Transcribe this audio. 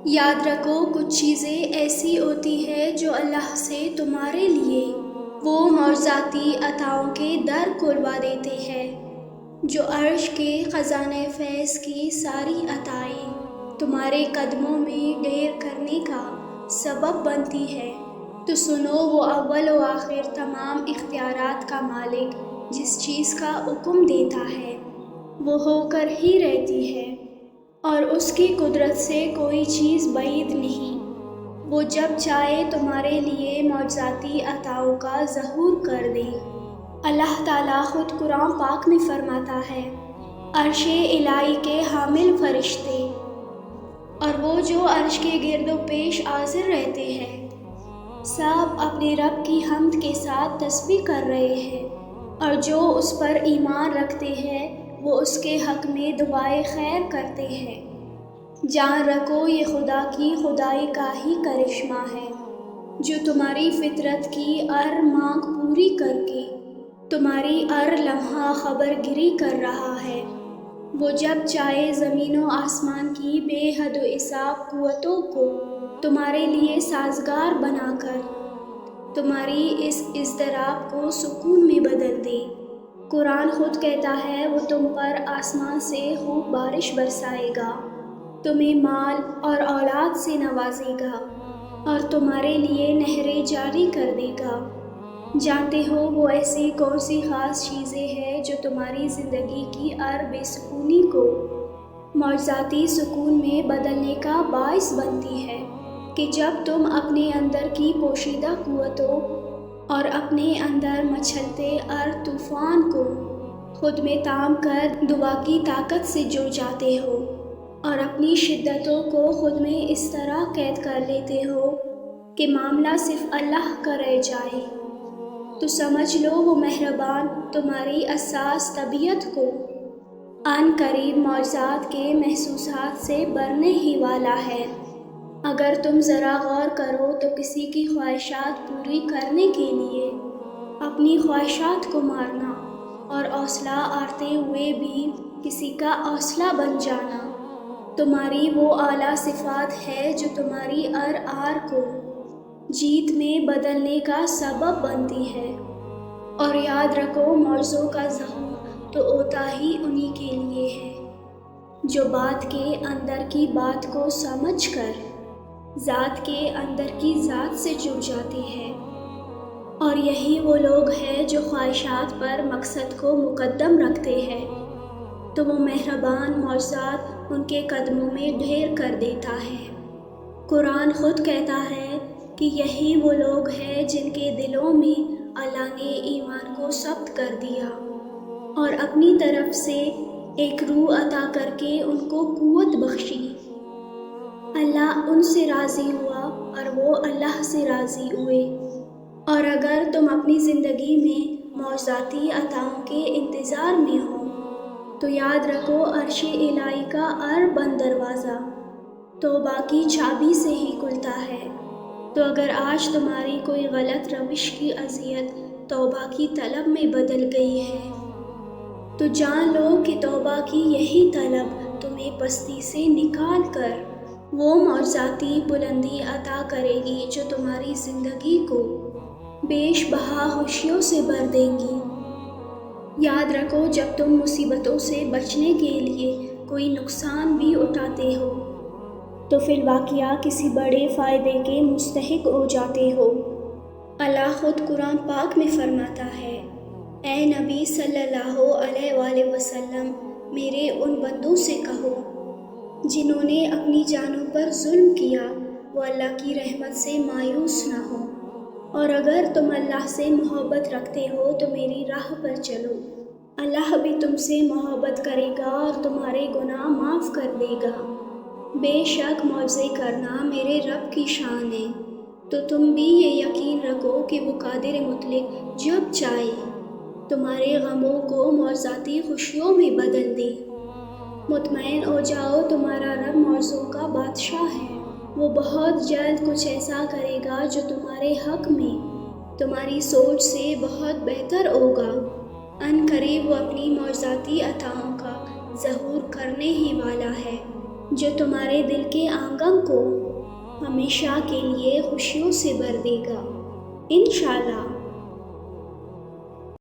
یاد رکھو کچھ چیزیں ایسی ہوتی ہیں جو اللہ سے تمہارے لیے وہ معجزاتی عطاؤں کے در کھلوا دیتے ہیں، جو عرش کے خزانہ فیض کی ساری عطائیں تمہارے قدموں میں ڈھیر کرنے کا سبب بنتی ہے۔ تو سنو، وہ اول و آخر تمام اختیارات کا مالک جس چیز کا حکم دیتا ہے وہ ہو کر ہی رہتی ہے، اور اس کی قدرت سے کوئی چیز بعید نہیں۔ وہ جب چاہے تمہارے لیے معجزاتی عطاؤں کا ظہور کر دے۔ اللہ تعالیٰ خود قرآن پاک میں فرماتا ہے، عرش الہی کے حامل فرشتے اور وہ جو عرش کے گرد و پیش حاضر رہتے ہیں، سب اپنے رب کی حمد کے ساتھ تسبیح کر رہے ہیں، اور جو اس پر ایمان رکھتے ہیں وہ اس کے حق میں دعائے خیر کرتے ہیں۔ جان رکھو یہ خدا کی خدائی کا ہی کرشمہ ہے، جو تمہاری فطرت کی ہر مانگ پوری کر کے تمہاری ہر لمحہ خبر گیری کر رہا ہے۔ وہ جب چاہے زمین و آسمان کی بے حد و حساب قوتوں کو تمہارے لیے سازگار بنا کر تمہاری اس اضطراب کو سکون میں بدل دے۔ قرآن خود کہتا ہے، وہ تم پر آسمان سے خوب بارش برسائے گا، تمہیں مال اور اولاد سے نوازے گا اور تمہارے لیے نہریں جاری کر دے گا۔ جانتے ہو وہ ایسی کون سی خاص چیزیں ہیں جو تمہاری زندگی کی ہر بے سکونی کو معجزاتی سکون میں بدلنے کا باعث بنتی ہے کہ جب تم اپنے اندر کی پوشیدہ قوتوں اور اپنے اندر مچلتے ہر طوفان کو خود میں تام کر دعا کی طاقت سے جڑ جاتے ہو اور اپنی شدتوں کو خود میں اس طرح قید کر لیتے ہو کہ معاملہ صرف اللہ کا رہ جائے، تو سمجھ لو وہ مہربان تمہاری حساس طبیعت کو عن قریب معجزات کے محسوسات سے بھرنے ہی والا ہے۔ اگر تم ذرا غور کرو تو کسی کی خواہشات پوری کرنے کے لیے اپنی خواہشات کو مارنا اور حوصلہ ہارتے ہوئے بھی کسی کا حوصلہ بن جانا تمہاری وہ اعلیٰ صفات ہے جو تمہاری ہر ہار کو جیت میں بدلنے کا سبب بنتی ہے۔ اور یاد رکھو معجزوں کا ظہور تو ہوتا ہی انہی کے لیے ہے جو بات کے اندر کی بات کو سمجھ کر ذات کے اندر کی ذات سے جڑ جاتی ہے، اور یہی وہ لوگ ہیں جو خواہشات پر مقصد کو مقدم رکھتے ہیں، تو وہ مہربان معجزات ان کے قدموں میں ڈھیر کر دیتا ہے۔ قرآن خود کہتا ہے کہ یہی وہ لوگ ہیں جن کے دلوں میں اللہ نے ایمان کو ثبت کر دیا اور اپنی طرف سے ایک روح عطا کر کے ان کو قوت بخشی۔ اللہ ان سے راضی ہوا اور وہ اللہ سے راضی ہوئے۔ اور اگر تم اپنی زندگی میں معجزاتی عطاؤں کے انتظار میں ہو تو یاد رکھو عرش الہی کا ہر بند دروازہ توبہ کی چابی سے ہی کھلتا ہے۔ تو اگر آج تمہاری کوئی غلط روش کی اذیت توبہ کی طلب میں بدل گئی ہے تو جان لو کہ توبہ کی یہی طلب تمہیں پستی سے نکال کر وہ معجزاتی بلندی عطا کرے گی جو تمہاری زندگی کو بیش بہا خوشیوں سے بھر دیں گی۔ یاد رکھو جب تم مصیبتوں سے بچنے کے لیے کوئی نقصان بھی اٹھاتے ہو تو فی الواقعہ کسی بڑے فائدے کے مستحق ہو جاتے ہو۔ اللہ خود قرآن پاک میں فرماتا ہے، اے نبی صلی اللہ علیہ وآلہ وسلم، میرے ان بندوں سے کہو جنہوں نے اپنی جانوں پر ظلم کیا وہ اللہ کی رحمت سے مایوس نہ ہو، اور اگر تم اللہ سے محبت رکھتے ہو تو میری راہ پر چلو، اللہ بھی تم سے محبت کرے گا اور تمہارے گناہ معاف کر دے گا۔ بے شک معجزے کرنا میرے رب کی شان ہے، تو تم بھی یہ یقین رکھو کہ وہ قادر مطلق جب چاہے تمہارے غموں کو معجزاتی خوشیوں میں بدل دے۔ مطمئن ہو جاؤ، تمہارا رب معجزوں کا بادشاہ ہے، وہ بہت جلد کچھ ایسا کرے گا جو تمہارے حق میں تمہاری سوچ سے بہت بہتر ہوگا۔ ان قریب وہ اپنی معجزاتی عطاؤں کا ظہور کرنے ہی والا ہے۔ جو تمہارے دل کے آنگن کو ہمیشہ کے لیے خوشیوں سے بھر دے گا۔ انشاءاللہ